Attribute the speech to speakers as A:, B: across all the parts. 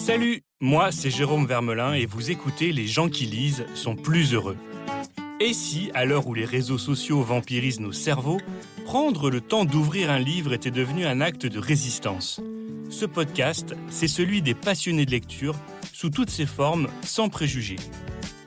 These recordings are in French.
A: Salut, moi c'est Jérôme Vermelin et vous écoutez Les gens qui lisent sont plus heureux. Et si, à l'heure où les réseaux sociaux vampirisent nos cerveaux, prendre le temps d'ouvrir un livre était devenu un acte de résistance? Ce podcast, c'est celui des passionnés de lecture, sous toutes ses formes, sans préjugés.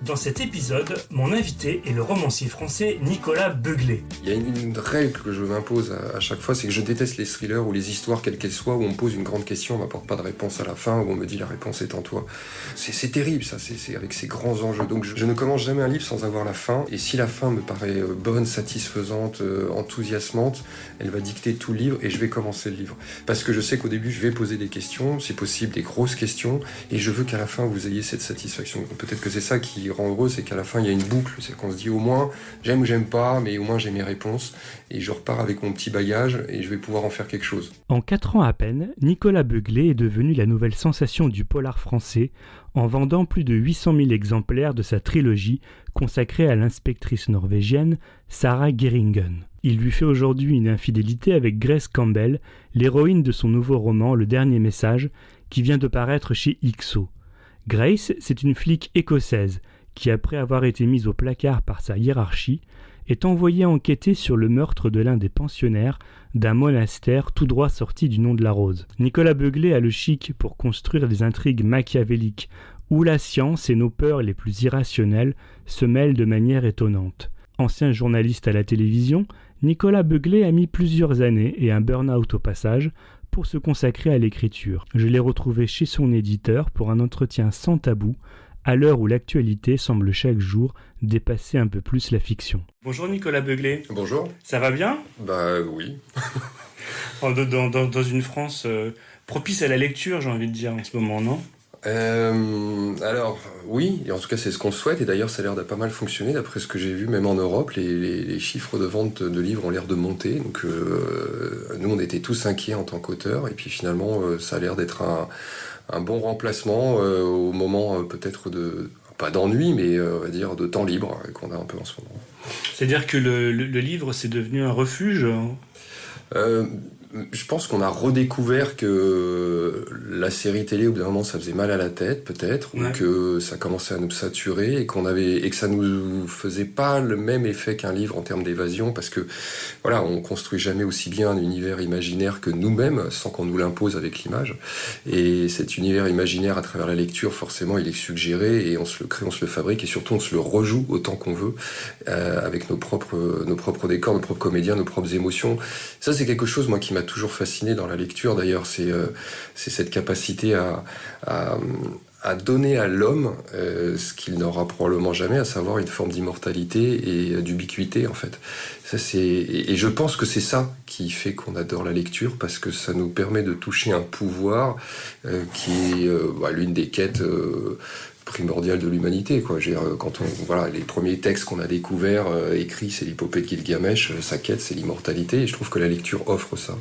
A: Dans cet épisode, mon invité est le romancier français Nicolas Beuglet.
B: Il y a une règle que je m'impose à chaque fois, c'est que je déteste les thrillers ou les histoires quelles qu'elles soient, où on me pose une grande question, on m'apporte pas de réponse à la fin, où on me dit la réponse est en toi. C'est terrible ça, c'est avec ces grands enjeux. Donc je ne commence jamais un livre sans avoir la fin, et si la fin me paraît bonne, satisfaisante, enthousiasmante, elle va dicter tout le livre et je vais commencer le livre. Parce que je sais qu'au début je vais poser des questions, si possible des grosses questions, et je veux qu'à la fin vous ayez cette satisfaction. Donc, peut-être que c'est ça qui rend heureux, c'est qu'à la fin il y a une boucle, c'est qu'on se dit au moins j'aime ou j'aime pas, mais au moins j'ai mes réponses et je repars avec mon petit bagage et je vais pouvoir en faire quelque chose.
A: En 4 ans à peine, Nicolas Beuglet est devenu la nouvelle sensation du polar français en vendant plus de 800 000 exemplaires de sa trilogie consacrée à l'inspectrice norvégienne Sarah Geringen. Il lui fait aujourd'hui une infidélité avec Grace Campbell, l'héroïne de son nouveau roman Le Dernier Message, qui vient de paraître chez IXO. Grace, c'est une flic écossaise qui, après avoir été mise au placard par sa hiérarchie, est envoyée enquêter sur le meurtre de l'un des pensionnaires d'un monastère tout droit sorti du nom de la rose. Nicolas Beuglet a le chic pour construire des intrigues machiavéliques où la science et nos peurs les plus irrationnelles se mêlent de manière étonnante. Ancien journaliste à la télévision, Nicolas Beuglet a mis plusieurs années et un burn-out au passage pour se consacrer à l'écriture. Je l'ai retrouvé chez son éditeur pour un entretien sans tabou, à l'heure où l'actualité semble chaque jour dépasser un peu plus la fiction. Bonjour Nicolas Beuglet.
B: Bonjour.
A: Ça va bien ?
B: Bah oui.
A: dans une France propice à la lecture, j'ai envie de dire en ce moment, non ?
B: Alors oui, et en tout cas c'est ce qu'on souhaite, et d'ailleurs ça a l'air de pas mal fonctionner d'après ce que j'ai vu, même en Europe, les chiffres de vente de livres ont l'air de monter, donc nous on était tous inquiets en tant qu'auteurs, et puis finalement ça a l'air d'être un bon remplacement au moment peut-être de, pas d'ennui, mais on va dire de temps libre qu'on a un peu en ce moment.
A: C'est-à-dire que le livre c'est devenu un refuge ?
B: Je pense qu'on a redécouvert que la série télé, au bout d'un moment, ça faisait mal à la tête, peut-être, ou que ça commençait à nous saturer et que ça nous faisait pas le même effet qu'un livre en termes d'évasion, parce que, voilà, on construit jamais aussi bien un univers imaginaire que nous-mêmes, sans qu'on nous l'impose avec l'image. Et cet univers imaginaire, à travers la lecture, forcément, il est suggéré et on se le crée, on se le fabrique et surtout on se le rejoue autant qu'on veut, avec nos propres décors, nos propres comédiens, nos propres émotions. Ça, c'est quelque chose, moi, qui m'a toujours fasciné dans la lecture, d'ailleurs, c'est cette capacité à donner à l'homme ce qu'il n'aura probablement jamais, à savoir une forme d'immortalité et d'ubiquité, en fait. Ça, et je pense que c'est ça qui fait qu'on adore la lecture, parce que ça nous permet de toucher un pouvoir qui est l'une des quêtes primordiale de l'humanité, quoi. Les premiers textes qu'on a découverts, écrits, c'est l'épopée de Gilgamesh, sa quête, c'est l'immortalité, et je trouve que la lecture offre ça.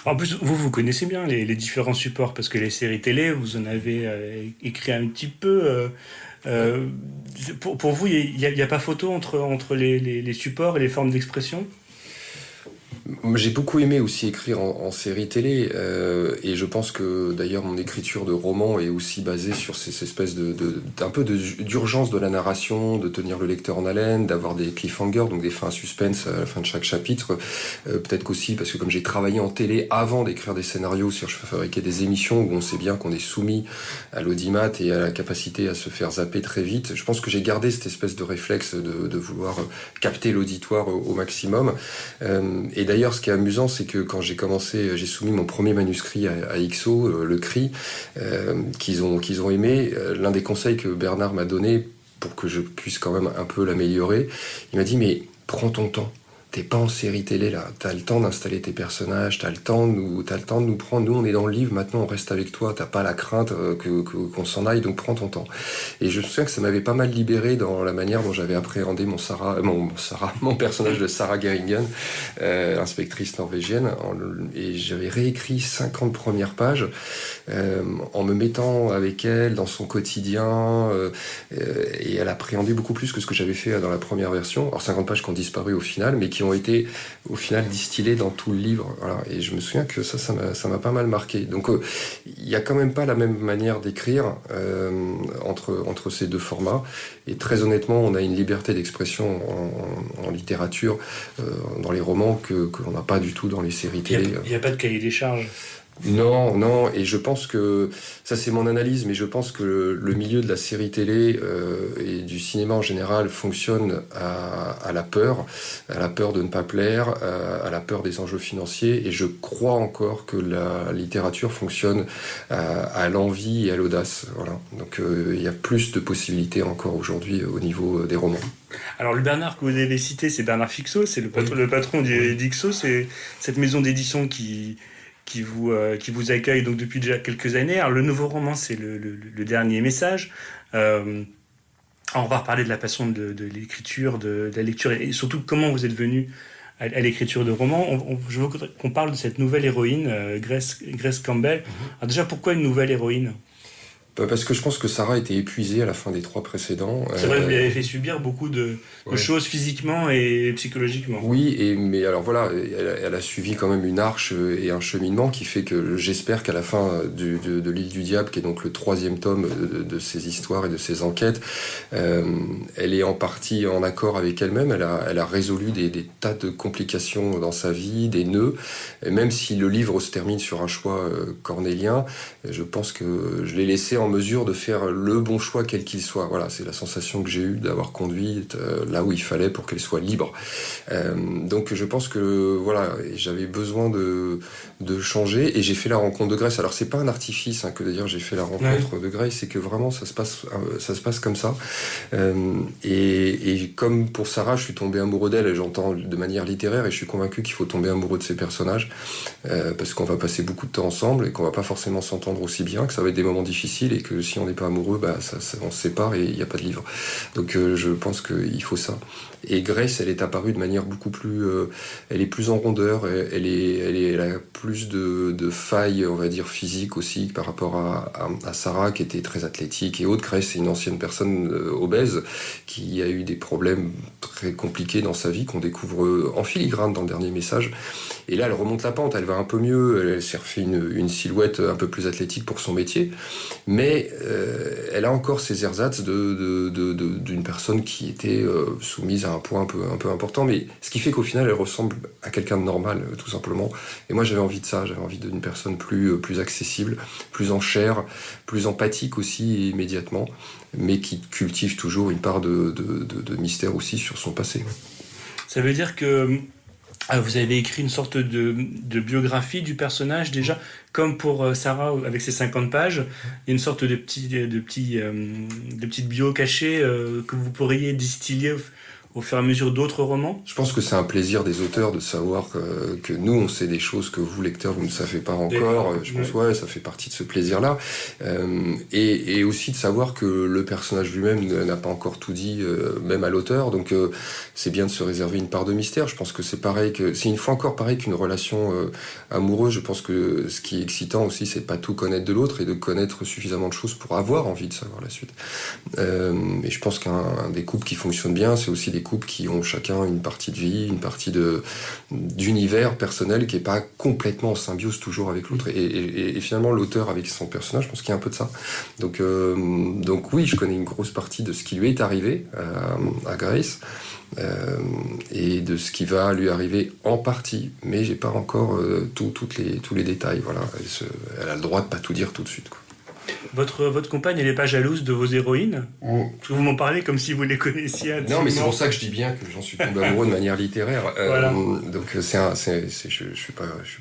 A: En plus, vous connaissez bien les différents supports, parce que les séries télé, vous en avez écrit un petit peu. Pour vous, il n'y a pas photo entre les supports et les formes d'expression ?
B: J'ai beaucoup aimé aussi écrire en série télé, et je pense que d'ailleurs mon écriture de roman est aussi basée sur ces espèces d'un peu d'urgence de la narration, de tenir le lecteur en haleine, d'avoir des cliffhangers, donc des fins à suspense à la fin de chaque chapitre. Peut-être qu'aussi parce que comme j'ai travaillé en télé avant d'écrire des scénarios, je fabriquais des émissions où on sait bien qu'on est soumis à l'audimat et à la capacité à se faire zapper très vite. Je pense que j'ai gardé cette espèce de réflexe de vouloir capter l'auditoire au maximum. Et d'ailleurs, ce qui est amusant, c'est que quand j'ai soumis mon premier manuscrit à IXO, Le Cri, qu'ils ont aimé. L'un des conseils que Bernard m'a donné pour que je puisse quand même un peu l'améliorer, il m'a dit, mais prends ton temps. T'es pas en série télé là, t'as le temps d'installer tes personnages, t'as le temps de nous prendre. Nous on est dans le livre, maintenant on reste avec toi, t'as pas la crainte qu'on s'en aille, donc prends ton temps. Et je me souviens que ça m'avait pas mal libéré dans la manière dont j'avais appréhendé mon personnage de Sarah Geringen, inspectrice norvégienne, et j'avais réécrit 50 premières pages en me mettant avec elle dans son quotidien, et elle appréhendait beaucoup plus que ce que j'avais fait dans la première version. Alors 50 pages qui ont disparu au final, mais qui qui ont été au final distillées dans tout le livre. Voilà. Et je me souviens que ça m'a pas mal marqué. Donc il n'y a quand même pas la même manière d'écrire entre ces deux formats. Et très honnêtement, on a une liberté d'expression en littérature, dans les romans, qu'on n'a pas du tout dans les séries télé.
A: Il n'y a pas de cahier des charges.
B: Non, et je pense que, ça c'est mon analyse, mais je pense que le milieu de la série télé et du cinéma en général fonctionne à la peur de ne pas plaire, à la peur des enjeux financiers, et je crois encore que la littérature fonctionne à l'envie et à l'audace. Voilà. Donc il y a plus de possibilités encore aujourd'hui au niveau des romans.
A: Alors le Bernard que vous avez cité, c'est Bernard Fixot, c'est le patron d'Ixo, c'est cette maison d'édition qui vous accueille donc depuis déjà quelques années. Alors le nouveau roman, c'est le dernier message. On va reparler de la passion de l'écriture, de la lecture, et surtout comment vous êtes venu à l'écriture de romans. Je veux qu'on parle de cette nouvelle héroïne, Grace Campbell. Alors déjà, pourquoi une nouvelle héroïne ?
B: Parce que je pense que Sarah était épuisée à la fin des 3 précédents.
A: C'est vrai, vous lui avez fait subir beaucoup de choses physiquement et psychologiquement.
B: Oui, mais alors voilà, elle a suivi quand même une arche et un cheminement qui fait que j'espère qu'à la fin de l'île du diable, qui est donc le 3e tome de ses histoires et de ses enquêtes, elle est en partie en accord avec elle-même. Elle a résolu des tas de complications dans sa vie, des nœuds. Et même si le livre se termine sur un choix cornélien, je pense que je l'ai laissé en mesure de faire le bon choix quel qu'il soit. Voilà, c'est la sensation que j'ai eue d'avoir conduit là où il fallait pour qu'elle soit libre. Donc je pense que voilà, j'avais besoin de changer, et j'ai fait la rencontre de Grace. Alors c'est pas un artifice que de dire j'ai fait la rencontre de Grace, c'est que vraiment ça se passe comme ça. Et comme pour Sarah, je suis tombé amoureux d'elle, et j'entends de manière littéraire, et je suis convaincu qu'il faut tomber amoureux de ces personnages, parce qu'on va passer beaucoup de temps ensemble et qu'on va pas forcément s'entendre aussi bien, que ça va être des moments difficiles, et que si on n'est pas amoureux, on se sépare et il n'y a pas de livre. Donc je pense qu'il faut ça. Et Grace, elle est apparue de manière beaucoup plus... elle est plus en rondeur, elle a plus de failles, on va dire, physiques aussi, par rapport à Sarah, qui était très athlétique et autres. Grace, c'est une ancienne personne obèse qui a eu des problèmes très compliqués dans sa vie, qu'on découvre en filigrane dans le dernier message. Et là, elle remonte la pente, elle va un peu mieux, elle s'est refait une silhouette un peu plus athlétique pour son métier, mais elle a encore ses ersatz d'une personne qui était soumise à un poids un peu important, mais ce qui fait qu'au final, elle ressemble à quelqu'un de normal, tout simplement. Et moi, j'avais envie de ça, j'avais envie d'une personne plus accessible, plus en chair, plus empathique aussi immédiatement, mais qui cultive toujours une part de mystère aussi sur son passé.
A: Ça veut dire que vous avez écrit une sorte de biographie du personnage déjà, comme pour Sarah avec ses 50 pages. Il y a une sorte de petites bio cachées que vous pourriez distiller au fur et à mesure d'autres romans.
B: Je pense que c'est un plaisir des auteurs de savoir que nous, on sait des choses que vous, lecteurs, vous ne savez pas encore. Je pense ça fait partie de ce plaisir-là. Et aussi de savoir que le personnage lui-même n'a pas encore tout dit, même à l'auteur. Donc c'est bien de se réserver une part de mystère. Je pense que c'est une fois encore pareil qu'une relation amoureuse. Je pense que ce qui est excitant aussi, c'est de pas tout connaître de l'autre, et de connaître suffisamment de choses pour avoir envie de savoir la suite. Et je pense qu'un des couples qui fonctionnent bien, c'est aussi des couples qui ont chacun une partie de vie, une partie d'univers personnel qui n'est pas complètement en symbiose toujours avec l'autre. Et finalement, l'auteur avec son personnage, je pense qu'il y a un peu de ça. Donc oui, je connais une grosse partie de ce qui lui est arrivé à Grace, et de ce qui va lui arriver en partie, mais j'ai pas encore tous les détails. Voilà. Elle a le droit de pas tout dire tout de suite, quoi.
A: Votre compagne, elle n'est pas jalouse de vos héroïnes ? Vous m'en parlez comme si vous les connaissiez intimement.
B: Non, mais c'est pour ça que je dis bien que j'en suis tombé amoureux de manière littéraire.
A: Voilà.
B: Donc je suis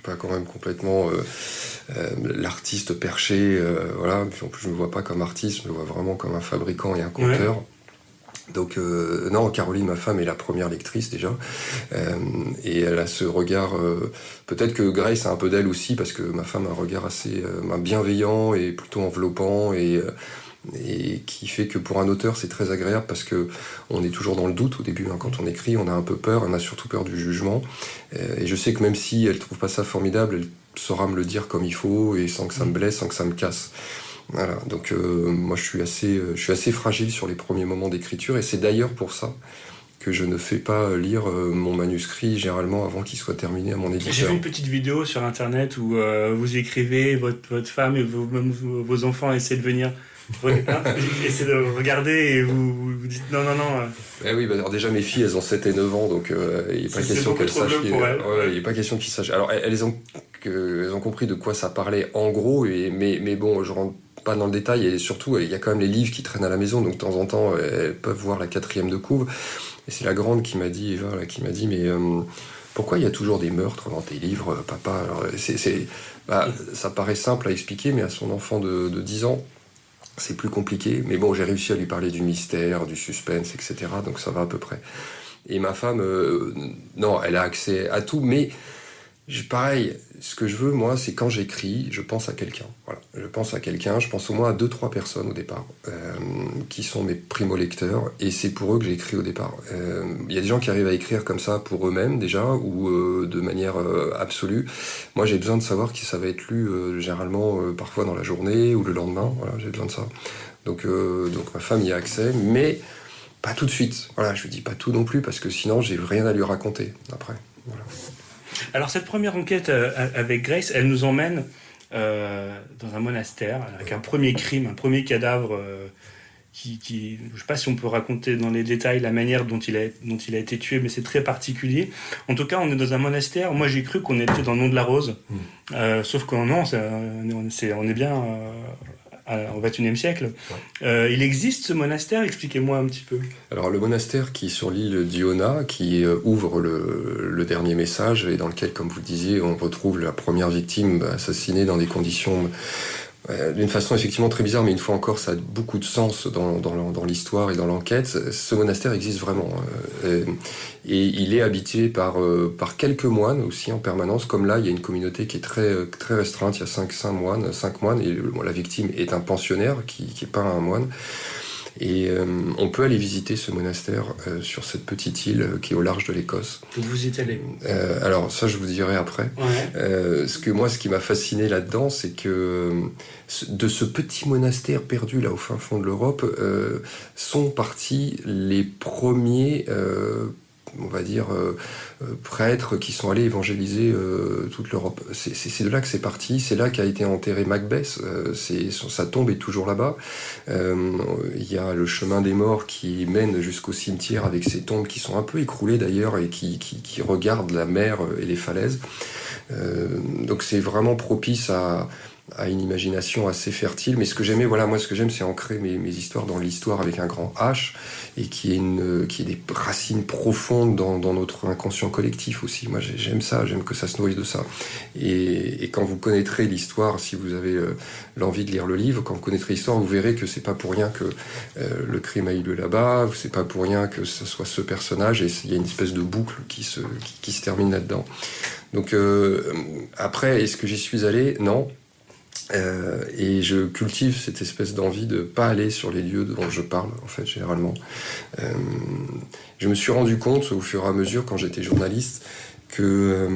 B: pas quand même complètement l'artiste perché. Voilà. Puis en plus, je me vois pas comme artiste, je me vois vraiment comme un fabricant et un conteur. Ouais. Donc non, Caroline, ma femme, est la première lectrice déjà, et elle a ce regard, peut-être que Grace a un peu d'elle aussi, parce que ma femme a un regard assez bienveillant et plutôt enveloppant, et qui fait que pour un auteur c'est très agréable, parce que on est toujours dans le doute au début, quand on écrit, on a un peu peur, on a surtout peur du jugement, et je sais que même si elle trouve pas ça formidable, elle saura me le dire comme il faut, et sans que ça me blesse, sans que ça me casse. Voilà, donc moi je suis assez fragile sur les premiers moments d'écriture, et c'est d'ailleurs pour ça que je ne fais pas lire mon manuscrit généralement avant qu'il soit terminé à mon éditeur.
A: J'ai vu une petite vidéo sur internet où vous écrivez, votre femme et vos enfants essaient de venir essaient de regarder et vous dites non.
B: Eh oui, alors déjà mes filles elles ont 7 et 9 ans donc il n'est pas question qu'elles sachent. Il n'est pas question qu'ils sachent. Alors elles ont compris de quoi ça parlait en gros, mais bon, je rentre pas dans le détail, et surtout il y a quand même les livres qui traînent à la maison, donc de temps en temps elles peuvent voir la 4e de couve. Et c'est la grande qui m'a dit, Eva, mais pourquoi il y a toujours des meurtres dans tes livres, papa? Alors, ça paraît simple à expliquer, mais à son enfant de 10 ans, c'est plus compliqué. Mais bon, j'ai réussi à lui parler du mystère, du suspense, etc. Donc ça va à peu près. Et ma femme, non, elle a accès à tout, mais pareil, ce que je veux, moi, c'est quand j'écris, je pense à quelqu'un. Voilà. Je pense au moins à 2-3 personnes au départ, qui sont mes primo-lecteurs, et c'est pour eux que j'ai écrit au départ. Il y a des gens qui arrivent à écrire comme ça pour eux-mêmes, déjà, ou de manière absolue. Moi, j'ai besoin de savoir que ça va être lu, généralement, parfois dans la journée, ou le lendemain. Voilà, j'ai besoin de ça. Donc ma femme y a accès, mais pas tout de suite. Voilà, je lui dis pas tout non plus, parce que sinon, j'ai rien à lui raconter après. Voilà.
A: Alors cette première enquête avec Grace, elle nous emmène dans un monastère avec un premier crime, un premier cadavre qui je ne sais pas si on peut raconter dans les détails la manière dont il a été tué, mais c'est très particulier. En tout cas, on est dans un monastère. Moi, j'ai cru qu'on était dans le nom de la rose, sauf que non, on est bien au XXIe siècle. Il existe ce monastère, expliquez-moi un petit peu.
B: Alors le monastère qui est sur l'île d'Iona, qui ouvre le dernier message, et dans lequel, comme vous le disiez, on retrouve la première victime assassinée dans des conditions d'une façon effectivement très bizarre, mais une fois encore ça a beaucoup de sens dans l'histoire et dans l'enquête. Ce monastère existe vraiment, et il est habité par quelques moines aussi en permanence. Comme là, il y a une communauté qui est très, très restreinte, il y a 5 moines, et la victime est un pensionnaire qui n'est pas un moine. Et on peut aller visiter ce monastère sur cette petite île qui est au large de l'Écosse.
A: Vous y êtes allé?
B: Alors ça, je vous dirai après.
A: Ouais.
B: Ce qui m'a fasciné là-dedans, c'est que de ce petit monastère perdu là au fin fond de l'Europe sont partis les premiers on va dire prêtres qui sont allés évangéliser toute l'Europe. C'est de là que c'est parti, c'est là qu'a été enterré Macbeth, sa tombe est toujours là-bas. Il y a le chemin des morts qui mène jusqu'au cimetière avec ces tombes qui sont un peu écroulées d'ailleurs et qui regardent la mer et les falaises. Donc c'est vraiment propice à une imagination assez fertile, mais ce que j'aimais, moi ce que j'aime, c'est ancrer mes histoires dans l'histoire avec un grand H, et qui ait des racines profondes dans notre inconscient collectif aussi. Moi j'aime ça, j'aime que ça se nourrisse de ça. Et quand vous connaîtrez l'histoire, si vous avez l'envie de lire le livre, quand vous connaîtrez l'histoire, vous verrez que c'est pas pour rien que le crime a eu lieu là-bas, c'est pas pour rien que ce soit ce personnage, et il y a une espèce de boucle qui se termine là-dedans. Donc après, est-ce que j'y suis allé? Non. Et je cultive cette espèce d'envie de pas aller sur les lieux dont je parle, en fait, généralement. Je me suis rendu compte, au fur et à mesure, quand j'étais journaliste, que...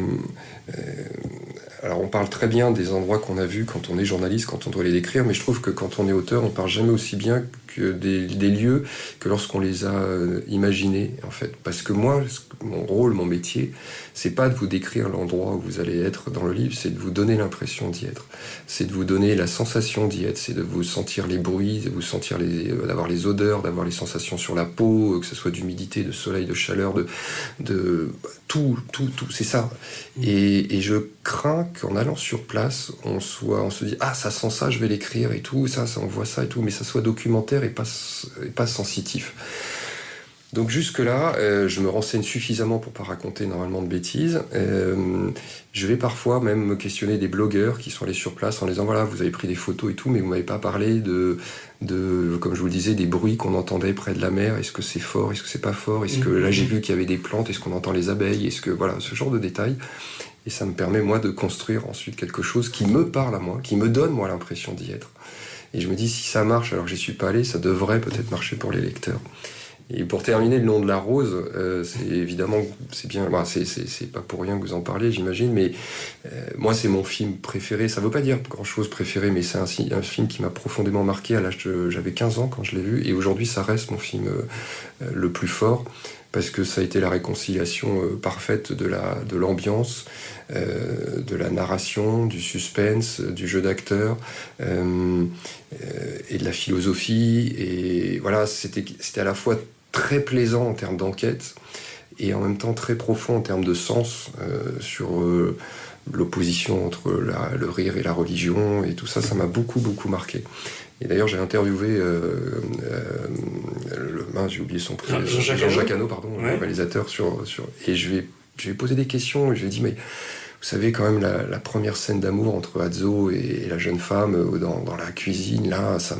B: alors, on parle très bien des endroits qu'on a vus quand on est journaliste, quand on doit les décrire, mais je trouve que quand on est auteur, on parle jamais aussi bien que des lieux que lorsqu'on les a imaginés, en fait. Parce que moi, mon rôle, mon métier, c'est pas de vous décrire l'endroit où vous allez être dans le livre, c'est de vous donner l'impression d'y être. C'est de vous donner la sensation d'y être, c'est de vous sentir les bruits, de vous sentir d'avoir les odeurs, d'avoir les sensations sur la peau, que ce soit d'humidité, de soleil, de chaleur, de tout, c'est ça. Et je crains qu'en allant sur place, on se dit, ah, ça sent ça, je vais l'écrire et tout, ça, on voit ça et tout, mais ça soit documentaire et pas sensitif. Donc jusque-là, je me renseigne suffisamment pour pas raconter normalement de bêtises. Je vais parfois même me questionner des blogueurs qui sont allés sur place en disant, voilà, vous avez pris des photos et tout, mais vous m'avez pas parlé de comme je vous le disais, des bruits qu'on entendait près de la mer. Est-ce que c'est fort? Est-ce que c'est pas fort? Est-ce que là, j'ai vu qu'il y avait des plantes? Est-ce qu'on entend les abeilles? Est-ce que, voilà, ce genre de détails. Et ça me permet, moi, de construire ensuite quelque chose qui me parle à moi, qui me donne, moi, l'impression d'y être. Et je me dis, si ça marche alors que j'y suis pas allé, ça devrait peut-être marcher pour les lecteurs. Et pour terminer, Le nom de la rose, c'est évidemment, c'est bien, c'est pas pour rien que vous en parlez, j'imagine, mais moi, c'est mon film préféré. Ça veut pas dire grand-chose préféré, mais c'est un film qui m'a profondément marqué à l'âge j'avais 15 ans quand je l'ai vu, et aujourd'hui, ça reste mon film le plus fort. parce que ça a été la réconciliation parfaite de l'ambiance, de la narration, du suspense, du jeu d'acteur, et de la philosophie. Et voilà, c'était à la fois très plaisant en termes d'enquête, et en même temps très profond en termes de sens, sur l'opposition entre le rire et la religion, et tout ça, ça m'a beaucoup, beaucoup marqué. Et d'ailleurs, j'ai interviewé j'ai oublié son prénom, Jean-Jacques Hano, pardon, ouais. Le réalisateur, et je lui ai posé des questions, et je lui ai dit, mais vous savez quand même la première scène d'amour entre Adzo et la jeune femme dans la cuisine, là, ça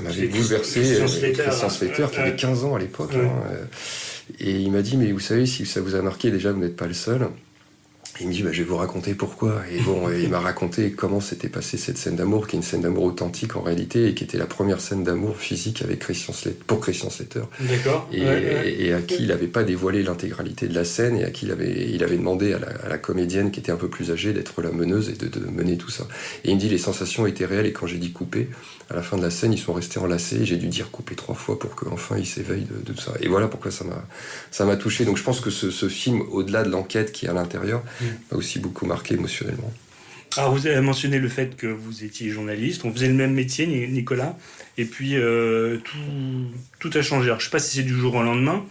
B: m'avait bouleversé. Christian Slater, qui avait 15 ans à l'époque. Ouais. Et il m'a dit, mais vous savez, si ça vous a marqué, déjà, vous n'êtes pas le seul. Et il me dit, je vais vous raconter pourquoi. Et bon, il m'a raconté comment s'était passée cette scène d'amour, qui est une scène d'amour authentique en réalité, et qui était la première scène d'amour physique avec pour Christian Slater.
A: D'accord.
B: Et à qui il n'avait pas dévoilé l'intégralité de la scène, et à qui il avait demandé à la comédienne, qui était un peu plus âgée, d'être la meneuse et de mener tout ça. Et il me dit, les sensations étaient réelles, et quand j'ai dit couper, à la fin de la scène, ils sont restés enlacés, et j'ai dû dire couper 3 fois pour qu'enfin ils s'éveillent de tout ça. Et voilà pourquoi ça m'a touché. Donc je pense que ce film, au-delà de l'enquête qui est à l'intérieur, m'a aussi beaucoup marqué émotionnellement.
A: Alors vous avez mentionné le fait que vous étiez journaliste, on faisait le même métier, Nicolas, et puis tout a changé. Alors je ne sais pas si c'est du jour au lendemain.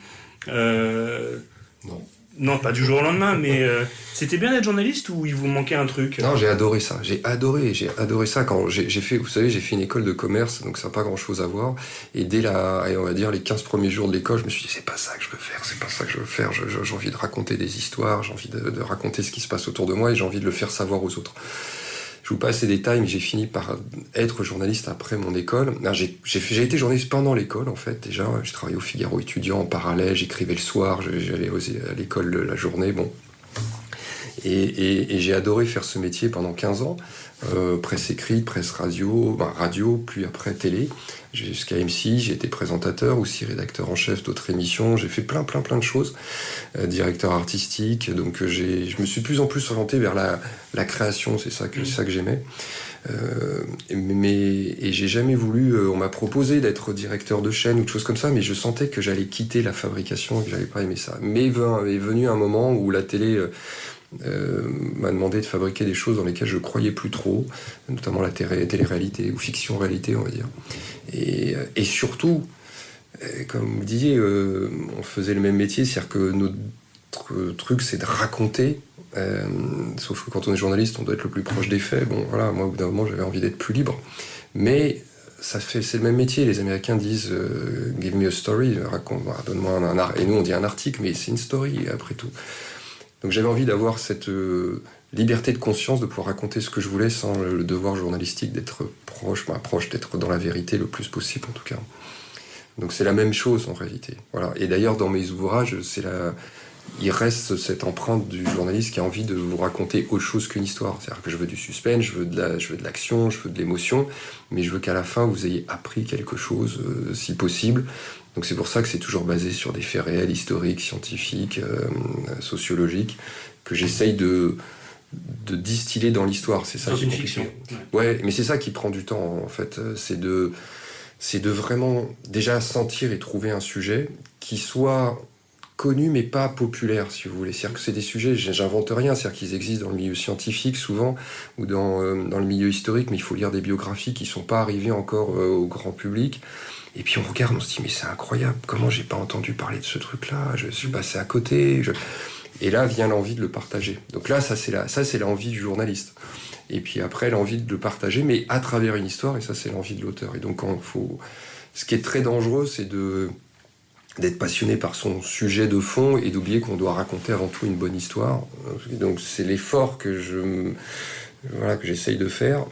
A: Non, pas du jour au lendemain, mais c'était bien d'être journaliste ou il vous manquait un truc?
B: Non, j'ai adoré ça. J'ai adoré ça quand j'ai fait, vous savez, j'ai fait une école de commerce, donc ça n'a pas grand-chose à voir. Et dès on va dire, les 15 premiers jours de l'école, je me suis dit, c'est pas ça que je veux faire. J'ai envie de raconter des histoires, j'ai envie de raconter ce qui se passe autour de moi, et j'ai envie de le faire savoir aux autres. Je vous passe ces détails, mais j'ai fini par être journaliste après mon école. J'ai été journaliste pendant l'école, en fait, déjà. J'ai travaillé au Figaro étudiant en parallèle, j'écrivais le soir, j'allais à l'école la journée, bon. Et j'ai adoré faire ce métier pendant 15 ans. Presse écrite, presse radio, puis après télé. Jusqu'à M6, j'ai été présentateur, aussi rédacteur en chef d'autres émissions. J'ai fait plein de choses. Directeur artistique. Donc je me suis de plus en plus orienté vers la création. C'est ça que j'aimais. Et j'ai jamais voulu. On m'a proposé d'être directeur de chaîne ou de choses comme ça, mais je sentais que j'allais quitter la fabrication et que j'allais pas aimer ça. Mais est venu un moment où la télé m'a demandé de fabriquer des choses dans lesquelles je croyais plus trop, notamment la télé-réalité ou fiction-réalité, on va dire. Et surtout, comme vous disiez, on faisait le même métier, c'est-à-dire que notre truc, c'est de raconter. Sauf que quand on est journaliste, on doit être le plus proche des faits. Bon, voilà, moi, au bout d'un moment, j'avais envie d'être plus libre. Mais c'est le même métier. Les Américains disent give me a story, donne-moi un article. Et nous, on dit un article, mais c'est une story, après tout. Donc j'avais envie d'avoir cette liberté de conscience, de pouvoir raconter ce que je voulais sans le devoir journalistique d'être proche, d'être dans la vérité le plus possible, en tout cas. Donc c'est la même chose, en réalité. Voilà. Et d'ailleurs, dans mes ouvrages, il reste cette empreinte du journaliste qui a envie de vous raconter autre chose qu'une histoire. C'est-à-dire que je veux du suspense, je veux de l'action, je veux de l'émotion, mais je veux qu'à la fin, vous ayez appris quelque chose, si possible. Donc c'est pour ça que c'est toujours basé sur des faits réels, historiques, scientifiques, sociologiques, que j'essaye de distiller dans l'histoire. C'est ça.
A: Dans une fiction.
B: Ouais, mais c'est ça qui prend du temps, en fait. C'est de vraiment déjà sentir et trouver un sujet qui soit connu mais pas populaire, si vous voulez. C'est-à-dire que c'est des sujets, j'invente rien, c'est-à-dire qu'ils existent dans le milieu scientifique souvent, ou dans le milieu historique, mais il faut lire des biographies qui ne sont pas arrivées encore au grand public. Et puis on regarde, on se dit, mais c'est incroyable, comment j'ai pas entendu parler de ce truc-là, je suis passé à côté. Et là vient l'envie de le partager. Donc là, ça c'est l'envie du journaliste. Et puis après, l'envie de le partager, mais à travers une histoire, et ça c'est l'envie de l'auteur. Et donc ce qui est très dangereux, c'est d'être passionné par son sujet de fond et d'oublier qu'on doit raconter avant tout une bonne histoire. Donc c'est l'effort que j'essaye de faire.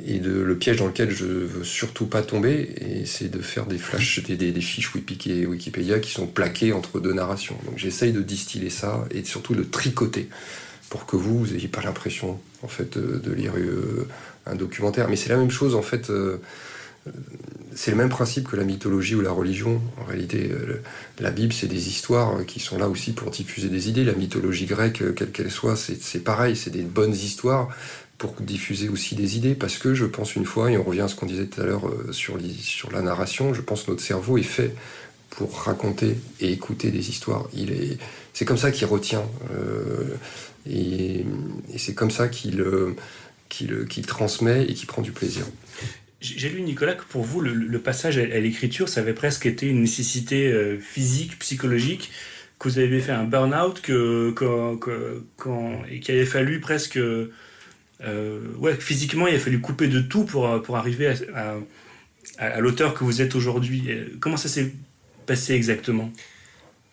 B: Et le piège dans lequel je veux surtout pas tomber, et c'est de faire des fiches Wikipédia qui sont plaquées entre deux narrations. Donc j'essaye de distiller ça et surtout de tricoter pour que vous n'ayez pas l'impression en fait de lire un documentaire. Mais c'est la même chose en fait. C'est le même principe que la mythologie ou la religion. En réalité, la Bible, c'est des histoires qui sont là aussi pour diffuser des idées. La mythologie grecque, quelle qu'elle soit, c'est pareil, c'est des bonnes histoires pour diffuser aussi des idées, parce que je pense une fois, et on revient à ce qu'on disait tout à l'heure sur la narration, je pense que notre cerveau est fait pour raconter et écouter des histoires. C'est comme ça qu'il retient. Et c'est comme ça qu'il transmet et qu'il prend du plaisir.
A: J'ai lu, Nicolas, que pour vous, le passage à l'écriture, ça avait presque été une nécessité physique, psychologique, que vous avez fait un burn-out, et qu'il avait fallu presque... physiquement, il a fallu couper de tout pour arriver à l'auteur que vous êtes aujourd'hui. Comment ça s'est passé exactement ?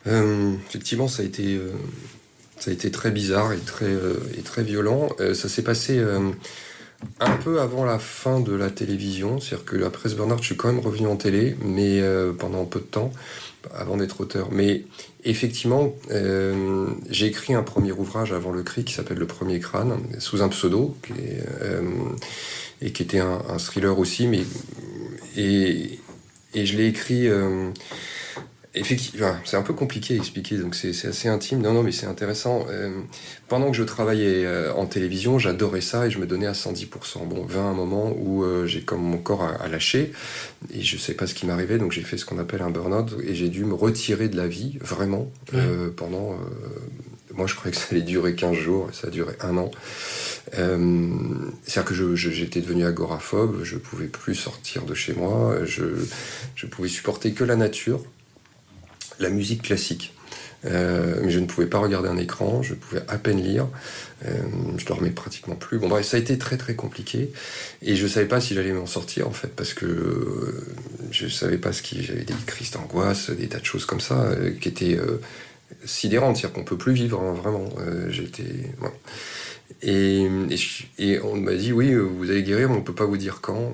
B: Effectivement, ça a été très bizarre et très violent. Ça s'est passé un peu avant la fin de la télévision. C'est-à-dire que après ce burn-out, je suis quand même revenu en télé, mais pendant peu de temps, avant d'être auteur. Mais effectivement, j'ai écrit un premier ouvrage avant le cri qui s'appelle Le Premier Crâne, sous un pseudo, et qui était un thriller aussi. Et je l'ai écrit... Effectivement, c'est un peu compliqué à expliquer, donc c'est assez intime. Non, mais c'est intéressant. Pendant que je travaillais en télévision, j'adorais ça et je me donnais à 110%. Bon, vint un moment où j'ai comme mon corps à lâcher et je sais pas ce qui m'arrivait, donc j'ai fait ce qu'on appelle un burn-out et j'ai dû me retirer de la vie, vraiment, pendant... moi, je croyais que ça allait durer 15 jours et ça a duré 1 an. C'est-à-dire que j'étais devenu agoraphobe, je pouvais plus sortir de chez moi, je pouvais supporter que la nature, la musique classique. Mais je ne pouvais pas regarder un écran, je pouvais à peine lire, je dormais pratiquement plus. Bon bref, ça a été très très compliqué et je savais pas si j'allais m'en sortir en fait, parce que je savais pas j'avais des crises d'angoisse, des tas de choses comme ça qui étaient sidérantes, c'est-à-dire qu'on peut plus vivre, hein, vraiment. Voilà. Et on m'a dit oui, vous allez guérir, mais on peut pas vous dire quand.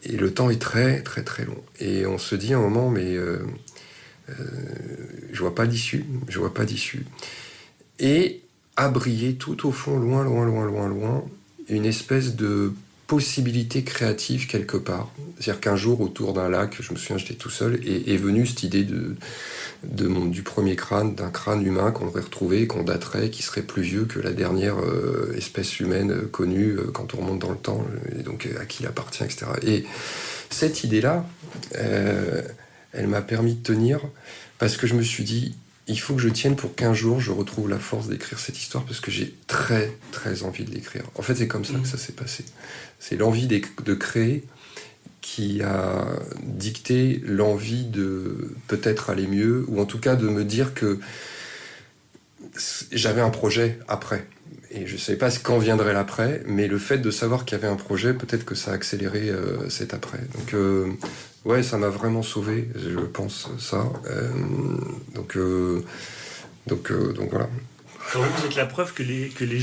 B: Et le temps est très très très long. Et on se dit à un moment, mais je vois pas d'issue. Et a brillé tout au fond, loin, une espèce de possibilité créative quelque part. C'est-à-dire qu'un jour, autour d'un lac, je me souviens, j'étais tout seul, et est venue cette idée du premier crâne, d'un crâne humain qu'on aurait retrouvé, qu'on daterait, qui serait plus vieux que la dernière espèce humaine connue quand on remonte dans le temps, et donc à qui il appartient, etc. Et cette idée-là, elle m'a permis de tenir, parce que je me suis dit, il faut que je tienne pour qu'un jour je retrouve la force d'écrire cette histoire, parce que j'ai très très envie de l'écrire. En fait, c'est comme ça que ça s'est passé. C'est l'envie de créer qui a dicté l'envie de peut-être aller mieux, ou en tout cas de me dire que j'avais un projet après. Et je ne savais pas quand viendrait l'après, mais le fait de savoir qu'il y avait un projet, peut-être que ça a accéléré cet après. Donc, ouais, ça m'a vraiment sauvé, je pense, ça. Donc voilà.
A: Alors vous êtes la preuve que les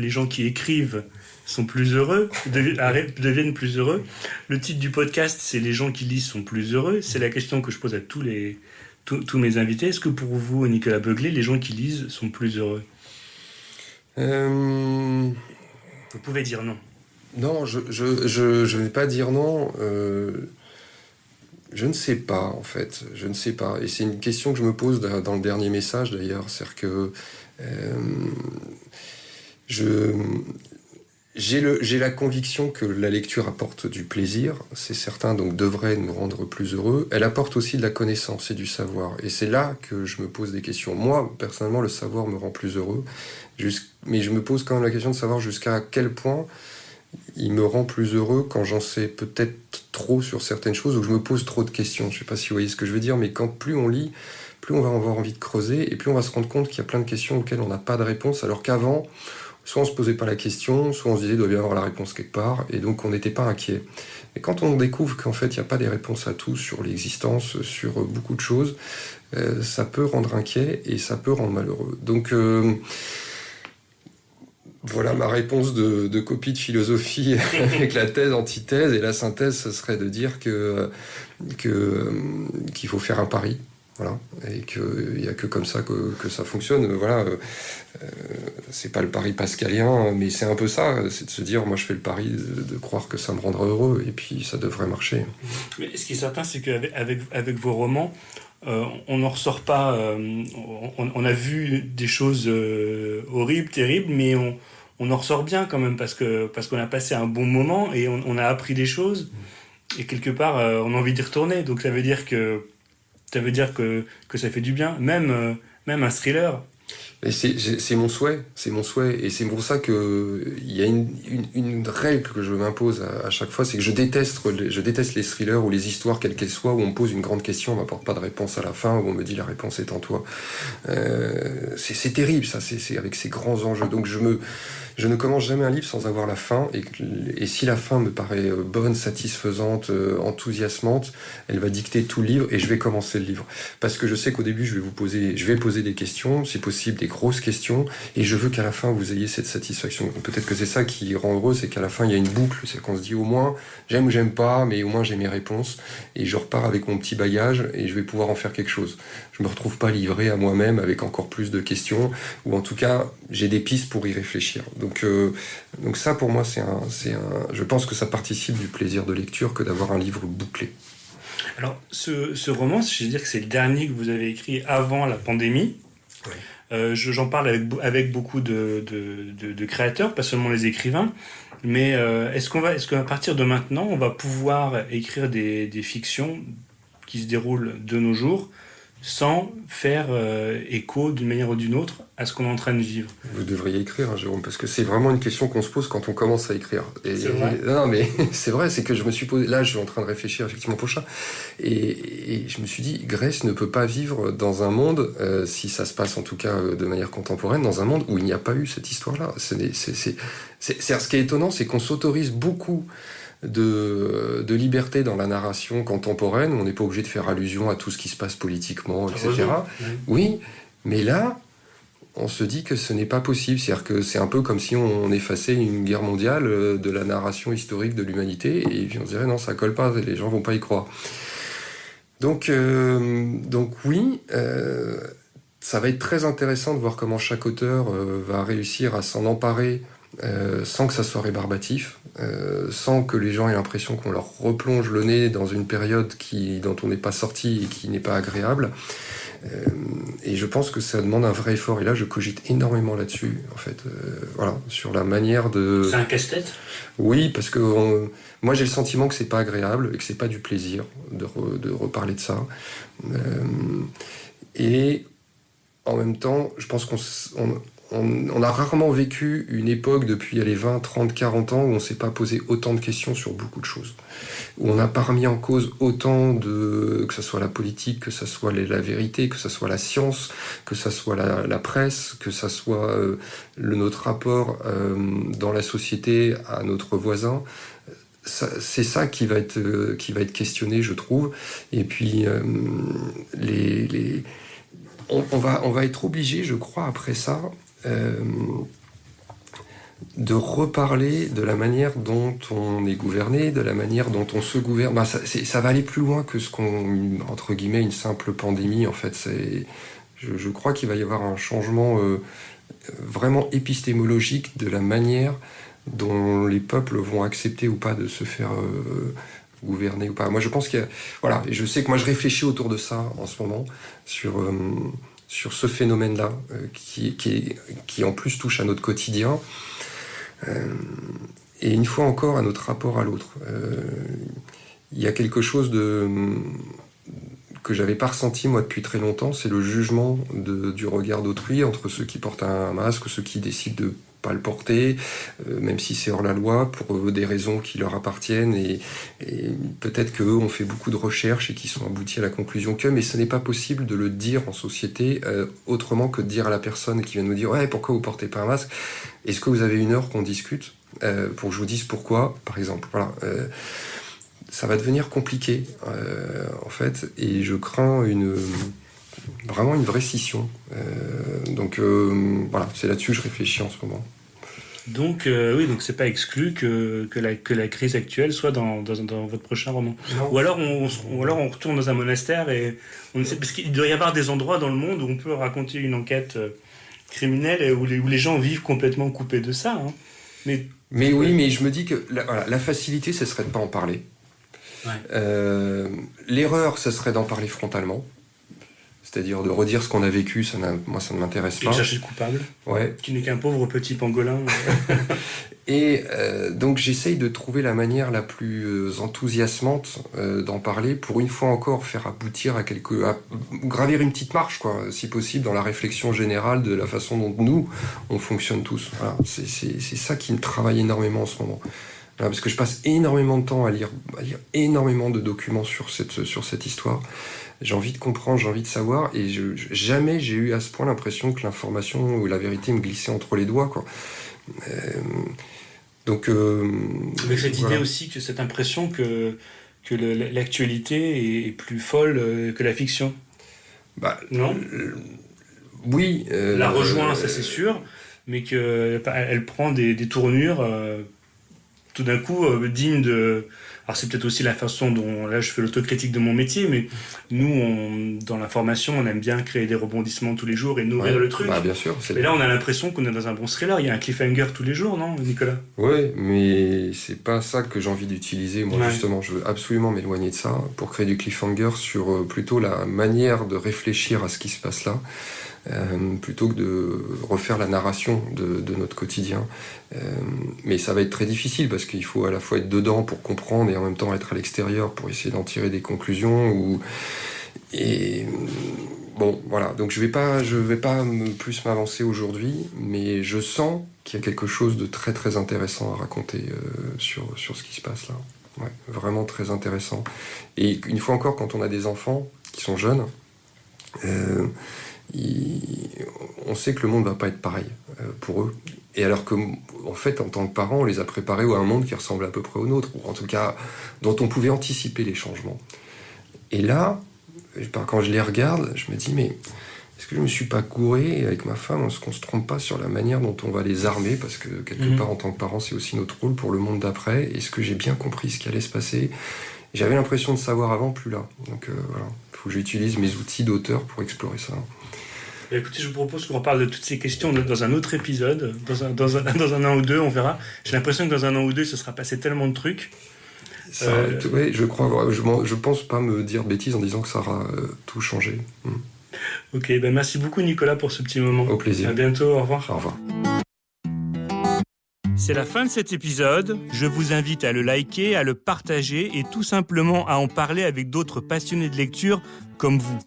A: gens qui écrivent sont plus heureux, deviennent plus heureux. Le titre du podcast, c'est « Les gens qui lisent sont plus heureux ». C'est la question que je pose à tous mes invités. Est-ce que pour vous, Nicolas Beuglet, les gens qui lisent sont plus heureux ? Vous pouvez dire non.
B: Non, je ne vais pas dire non. Je ne sais pas, en fait. Je ne sais pas. Et c'est une question que je me pose dans le dernier message, d'ailleurs. C'est-à-dire que j'ai la conviction que la lecture apporte du plaisir, c'est certain, donc devrait nous rendre plus heureux. Elle apporte aussi de la connaissance et du savoir. Et c'est là que je me pose des questions. Moi, personnellement, le savoir me rend plus heureux. Mais je me pose quand même la question de savoir jusqu'à quel point il me rend plus heureux quand j'en sais peut-être trop sur certaines choses, ou je me pose trop de questions. Je ne sais pas si vous voyez ce que je veux dire, mais quand plus on lit, plus on va avoir envie de creuser, et plus on va se rendre compte qu'il y a plein de questions auxquelles on n'a pas de réponse, alors qu'avant, soit on ne se posait pas la question, soit on se disait qu'il doit bien avoir la réponse quelque part, et donc on n'était pas inquiet. Mais quand on découvre qu'en fait il n'y a pas des réponses à tout sur l'existence, sur beaucoup de choses, ça peut rendre inquiet et ça peut rendre malheureux. Donc voilà ma réponse de copie de philosophie avec la thèse, antithèse, et la synthèse, ce serait de dire qu'il faut faire un pari. Voilà, et qu'il n'y a que comme ça que ça fonctionne. Voilà, c'est pas le pari pascalien, mais c'est un peu ça, c'est de se dire, moi je fais le pari de croire que ça me rendra heureux, et puis ça devrait marcher.
A: Mais ce qui est certain, c'est qu'avec vos romans, on n'en ressort pas. On a vu des choses horribles, terribles, mais on en ressort bien quand même, parce qu'on a passé un bon moment et on a appris des choses, et quelque part, on a envie d'y retourner. Donc ça veut dire que Ça veut dire que ça fait du bien, même un thriller.
B: Et c'est mon souhait, et c'est pour ça que il y a une règle que je m'impose à chaque fois, c'est que je déteste les thrillers ou les histoires quelles qu'elles soient où on me pose une grande question, on m'apporte pas de réponse à la fin, où on me dit la réponse est en toi. C'est terrible ça, c'est avec ces grands enjeux. Donc je ne commence jamais un livre sans avoir la fin, et si la fin me paraît bonne, satisfaisante, enthousiasmante, elle va dicter tout le livre et je vais commencer le livre. Parce que je sais qu'au début je vais poser des questions, si possible des grosses questions, et je veux qu'à la fin vous ayez cette satisfaction. Peut-être que c'est ça qui rend heureux, c'est qu'à la fin il y a une boucle, c'est qu'on se dit au moins j'aime ou j'aime pas, mais au moins j'ai mes réponses, et je repars avec mon petit bagage et je vais pouvoir en faire quelque chose. Je me retrouve pas livré à moi-même avec encore plus de questions, ou en tout cas j'ai des pistes pour y réfléchir. Donc ça pour moi je pense que ça participe du plaisir de lecture que d'avoir un livre bouclé.
A: Alors ce roman, je veux dire que c'est le dernier que vous avez écrit avant la pandémie. Ouais. J'en parle avec beaucoup de créateurs, pas seulement les écrivains, mais est-ce qu'à partir de maintenant on va pouvoir écrire des fictions qui se déroulent de nos jours sans faire écho d'une manière ou d'une autre à ce qu'on est en train de vivre?
B: Vous devriez écrire, hein, Jérôme, parce que c'est vraiment une question qu'on se pose quand on commence à écrire.
A: C'est vrai.
B: Non, mais c'est vrai, c'est que je me suis posé... Là, je suis en train de réfléchir effectivement pour ça. Et je me suis dit, Grèce ne peut pas vivre dans un monde, si ça se passe en tout cas de manière contemporaine, dans un monde où il n'y a pas eu cette histoire-là. Ce qui est étonnant, c'est qu'on s'autorise beaucoup de liberté dans la narration contemporaine, où on n'est pas obligé de faire allusion à tout ce qui se passe politiquement, etc. Oui, mais là, on se dit que ce n'est pas possible. C'est-à-dire que c'est un peu comme si on effaçait une guerre mondiale de la narration historique de l'humanité, et puis on se dirait non, ça colle pas, les gens vont pas y croire. Donc oui, ça va être très intéressant de voir comment chaque auteur va réussir à s'en emparer sans que ça soit rébarbatif, sans que les gens aient l'impression qu'on leur replonge le nez dans une période dont on n'est pas sorti et qui n'est pas agréable. Et je pense que ça demande un vrai effort. Et là, je cogite énormément là-dessus, en fait. Voilà, sur la manière de...
A: C'est un casse-tête ?
B: Oui, parce que moi, j'ai le sentiment que c'est pas agréable et que c'est pas du plaisir de reparler de ça. Et en même temps, je pense qu'on a rarement vécu une époque depuis les 20, 30, 40 ans où on ne s'est pas posé autant de questions sur beaucoup de choses. Où on n'a pas remis en cause autant que ce soit la politique, que ce soit la vérité, que ce soit la science, que ce soit la presse, que ce soit notre rapport dans la société à notre voisin. C'est ça qui va être questionné, je trouve. Et puis, on va être obligé, je crois, après ça, de reparler de la manière dont on est gouverné, de la manière dont on se gouverne. Ça va aller plus loin que entre guillemets, une simple pandémie. En fait, je crois qu'il va y avoir un changement vraiment épistémologique de la manière dont les peuples vont accepter ou pas de se faire gouverner ou pas. Moi, je pense qu'il y a... Voilà, et je sais que moi, je réfléchis autour de ça en ce moment, sur ce phénomène-là, qui en plus touche à notre quotidien, et une fois encore à notre rapport à l'autre. Il y a quelque chose que j'avais pas ressenti moi depuis très longtemps, c'est le jugement du regard d'autrui entre ceux qui portent un masque, ceux qui décident de pas le porter, même si c'est hors la loi, pour des raisons qui leur appartiennent, et peut-être qu'eux ont fait beaucoup de recherches et qui sont aboutis à la conclusion mais ce n'est pas possible de le dire en société autrement que de dire à la personne qui vient nous dire « Ouais, pourquoi vous portez pas un masque ? Est-ce que vous avez une heure qu'on discute pour que je vous dise pourquoi ?» par exemple. Voilà. Ça va devenir compliqué, en fait, et je crains vraiment une vraie scission. Donc voilà, c'est là-dessus que je réfléchis en ce moment.
A: Donc oui, donc c'est pas exclu que la crise actuelle soit dans votre prochain roman. Non. Ou alors on retourne dans un monastère et on ne sait, parce qu'il doit y avoir des endroits dans le monde où on peut raconter une enquête criminelle et où les gens vivent complètement coupés de ça. Hein. Mais
B: oui, mais je me dis que la facilité, ce serait de pas en parler. Ouais. L'erreur, ce serait d'en parler frontalement. c'est-à-dire de redire ce qu'on a vécu, moi ça ne m'intéresse pas.
C: Et chercher le coupable,
B: ouais.
C: Qui n'est qu'un pauvre petit pangolin.
B: Et donc j'essaye de trouver la manière la plus enthousiasmante d'en parler, pour une fois encore faire aboutir à gravir une petite marche, quoi, si possible, dans la réflexion générale de la façon dont nous, on fonctionne tous. Voilà, c'est ça qui me travaille énormément en ce moment. Voilà, parce que je passe énormément de temps à lire énormément de documents sur cette histoire. J'ai envie de comprendre, j'ai envie de savoir, et jamais j'ai eu à ce point l'impression que l'information ou la vérité me glissait entre les doigts, quoi. Donc,
C: avec cette idée aussi, que cette impression que l'actualité est plus folle que la fiction.
B: Bah,
C: non
B: oui.
C: La rejoint, ça c'est sûr, mais qu'elle prend des tournures tout d'un coup dignes de... Alors c'est peut-être aussi la façon dont, là je fais l'autocritique de mon métier, mais nous, dans l'information, on aime bien créer des rebondissements tous les jours et nourrir le truc.
B: Bah, bien sûr.
C: Et là on a l'impression qu'on est dans un bon thriller, il y a un cliffhanger tous les jours, non Nicolas?
B: Oui, mais c'est pas ça que j'ai envie d'utiliser, moi justement. Je veux absolument m'éloigner de ça pour créer du cliffhanger sur plutôt la manière de réfléchir à ce qui se passe là. Plutôt que de refaire la narration de notre quotidien. Mais ça va être très difficile parce qu'il faut à la fois être dedans pour comprendre et en même temps être à l'extérieur pour essayer d'en tirer des conclusions. Et bon, voilà. Donc je vais pas plus m'avancer aujourd'hui, mais je sens qu'il y a quelque chose de très très intéressant à raconter sur ce qui se passe là. Ouais, vraiment très intéressant. Et une fois encore, quand on a des enfants qui sont jeunes, on sait que le monde va pas être pareil pour eux. Et alors que, en fait, en tant que parents, on les a préparés à un monde qui ressemble à peu près au nôtre, ou en tout cas, dont on pouvait anticiper les changements. Et là, quand je les regarde, je me dis, mais est-ce que je me suis pas gouré avec ma femme? Est-ce qu'on se trompe pas sur la manière dont on va les armer? Parce que, quelque part, en tant que parents, c'est aussi notre rôle pour le monde d'après. Est-ce que j'ai bien compris ce qui allait se passer? J'avais l'impression de savoir avant, plus là. Donc voilà, il faut que j'utilise mes outils d'auteur pour explorer ça.
C: Écoutez, je vous propose qu'on reparle de toutes ces questions dans un autre épisode, dans un an ou deux, on verra. J'ai l'impression que dans un an ou deux, ce sera passé tellement de trucs.
B: Ouais, je crois, je pense pas me dire bêtises en disant que ça aura tout changé.
C: Ok, ben merci beaucoup Nicolas pour ce petit moment.
B: Au plaisir.
C: À bientôt, au revoir.
B: Au revoir.
A: C'est la fin de cet épisode. Je vous invite à le liker, à le partager et tout simplement à en parler avec d'autres passionnés de lecture comme vous.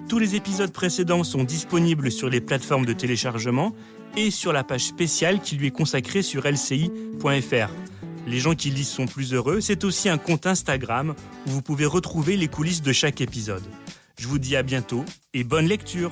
A: Tous les épisodes précédents sont disponibles sur les plateformes de téléchargement et sur la page spéciale qui lui est consacrée sur lci.fr. Les gens qui lisent sont plus heureux, c'est aussi un compte Instagram où vous pouvez retrouver les coulisses de chaque épisode. Je vous dis à bientôt et bonne lecture!